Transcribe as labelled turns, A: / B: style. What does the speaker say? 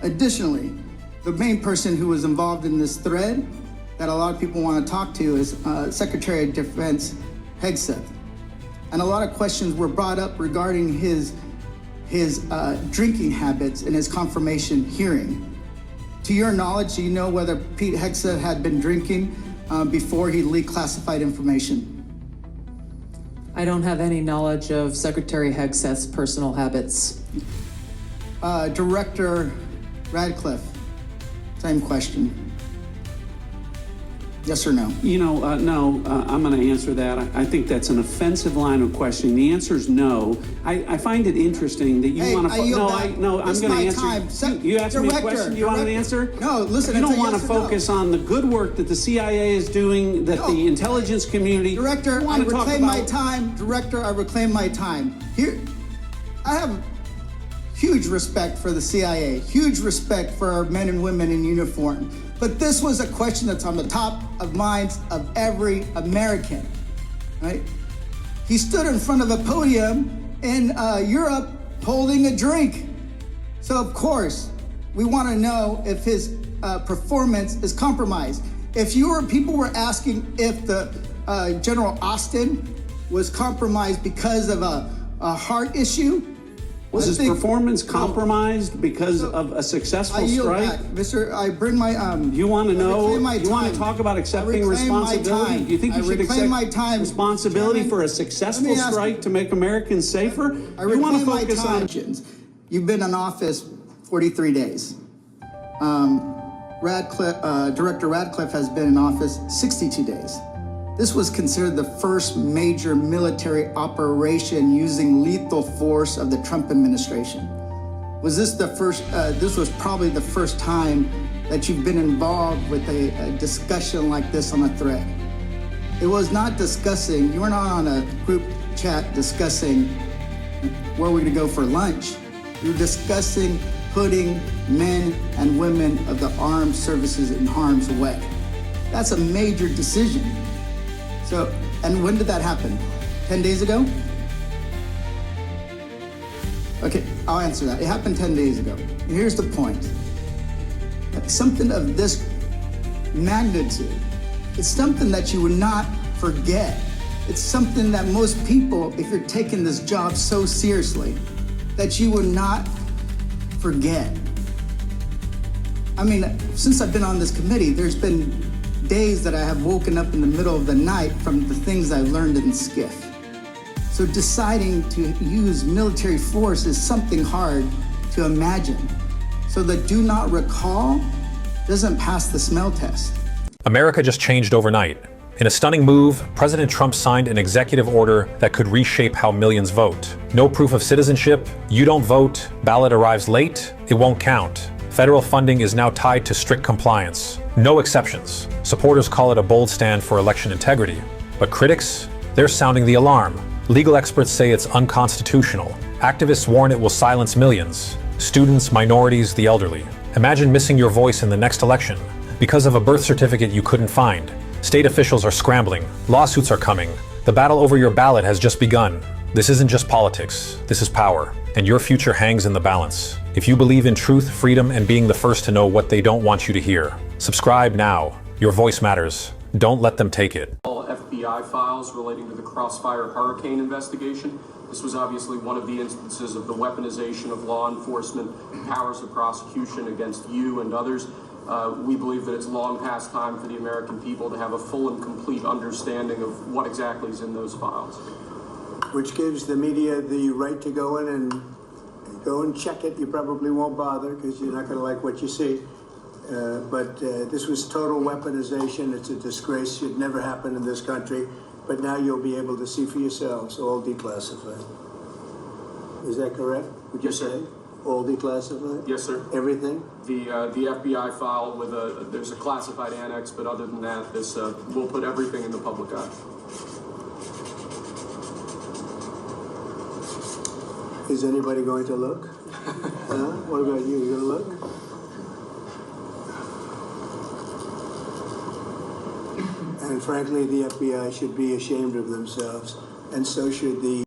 A: Additionally, the main person who was involved in this thread that a lot of people want to talk to is Secretary of Defense Hegseth. And a lot of questions were brought up regarding his drinking habits in his confirmation hearing. To your knowledge, do you know whether Pete Hegseth had been drinking before he leaked classified information?
B: I don't have any knowledge of Secretary Hegseth's personal habits.
A: Director Radcliffe, same question. Yes or no?
C: No, I'm going to answer that. I think that's an offensive line of questioning. The answer is no. I find it interesting that you want to. I'm going to answer. You asked me a question. Do you want an answer?
A: No, listen.
C: You don't want to focus on the good work that the CIA is doing, that the intelligence community.
A: Director, I reclaim my time. Director, I reclaim my time. Here, I have huge respect for the CIA, huge respect for our men and women in uniform. But this was a question that's on the top of minds of every American, right? He stood in front of a podium in Europe holding a drink. So of course, we want to know if his performance is compromised. If people were asking if the General Austin was compromised because of a heart issue,
C: was his performance compromised because of a successful strike?
A: Back. Mr. I bring my
C: You want to know? You want to talk about accepting responsibility? Do you think you should accept responsibility for a successful strike to make Americans safer? You want to focus on.
A: You've been in office 43 days. Director Radcliffe has been in office 62 days. This was considered the first major military operation using lethal force of the Trump administration. Was this the first, this was probably the first time that you've been involved with a discussion like this on a thread. It was not discussing, you were not on a group chat discussing where we're gonna go for lunch. You were discussing putting men and women of the armed services in harm's way. That's a major decision. So, and when did that happen? 10 days ago? Okay, I'll answer that. It happened 10 days ago. And here's the point. Something of this magnitude, it's something that you would not forget. It's something that most people, if you're taking this job so seriously, that you would not forget. I mean, since I've been on this committee, there's been days that I have woken up in the middle of the night from the things I learned in SCIF. So deciding to use military force is something hard to imagine. So the do not recall doesn't pass the smell test.
D: America just changed overnight. In a stunning move, President Trump signed an executive order that could reshape how millions vote. No proof of citizenship, you don't vote, ballot arrives late, it won't count. Federal funding is now tied to strict compliance. No exceptions. Supporters call it a bold stand for election integrity. But critics? They're sounding the alarm. Legal experts say it's unconstitutional. Activists warn it will silence millions. Students, minorities, the elderly. Imagine missing your voice in the next election because of a birth certificate you couldn't find. State officials are scrambling. Lawsuits are coming. The battle over your ballot has just begun. This isn't just politics. This is power. And your future hangs in the balance. If you believe in truth, freedom, and being the first to know what they don't want you to hear, subscribe now. Your voice matters. Don't let them take it.
E: All FBI files relating to the Crossfire hurricane investigation. This was obviously one of the instances of the weaponization of law enforcement powers of prosecution against you and others. We believe that it's long past time for the American people to have a full and complete understanding of what exactly is in those files.
F: Which gives the media the right to go in and check it. You probably won't bother because you're not going to like what you see. But this was total weaponization. It's a disgrace. It never happened in this country. But now you'll be able to see for yourselves, all declassified. Is that correct? Would you say? All declassified?
E: Yes, sir.
F: Everything?
E: The FBI file with there's a classified annex, but other than that, this we'll put everything in the public eye.
F: Is anybody going to look? What about you? You going to look? And frankly, the FBI should be ashamed of themselves, and so should the